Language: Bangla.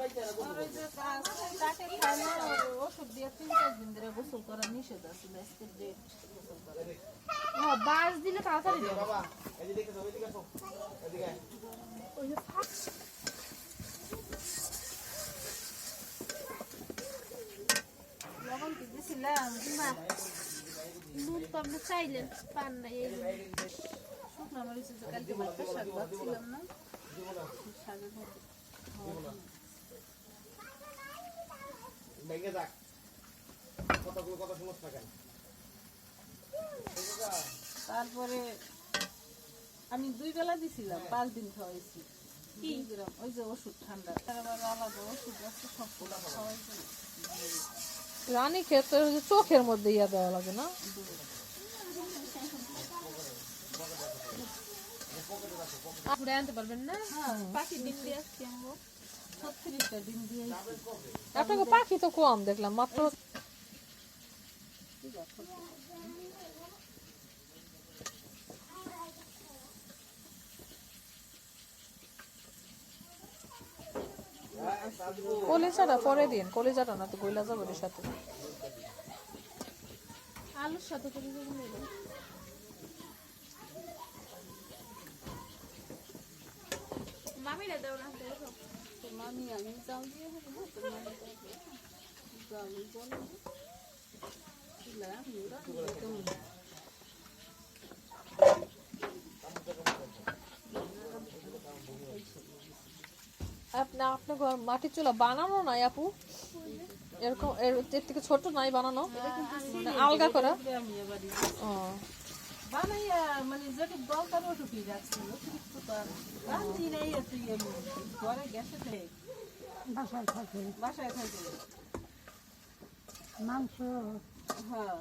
আর ওই যে তাকে খায় না, ওষুধ দিয়ে 3-4 দিন ধরে গোসল করা নিষেধ আছে, আজকে ডেট গোসল করা। বাস দিলে তাড়াতাড়ি যাবে। লবণ কি দিছিলাম? নুন তো আপনি চাইলেন, পান না এই শুকনো মরিচ যে কালকে ভাতটা শাক ভাজছিলাম না, শাকের মধ্যে তারপরে আমি 2 বেলা দিছিলাম, 5 দিন খাওয়াইছি। 2 গ্রাম ওই যে ওষুধ ঠান্ডা, আবার আলাদা ওষুধ আছে, সবগুলো খাওয়াইছি। রানী ক্ষেত্রে চোখের মধ্যে ইয়া দেওয়া লাগে না? ঘুরে আনতে পারবেন না? পাখি ডিম দিয়ে আসছি আমরা, 36টা ডিম দিয়েছি। আপনাকে পাখি তো কম দেখলাম, মাত্র কলিজাটা পরে দিন, কলিজাটা না তো গইলা যাবে ওর সাথে। আলুর সাথে করে দিবেন। মামিরা দাও না, দেখো তো মামি আমি চাল দিয়ে হবে না, তো মামি চাল বলে আপনার ঘর মাটির চুলা বানানো নাই আপু? এরকম এর থেকে ছোট নাই বানানো, আলগা করা? ও বানাইয়া মানে যেটুক দরকার ওটুকুই রাখছি, অতিরিক্ত তো আর রান্দি নাই। এত ঘরে গ্যাসে থাকে, বাসায় থাকে মাংস। হ্যাঁ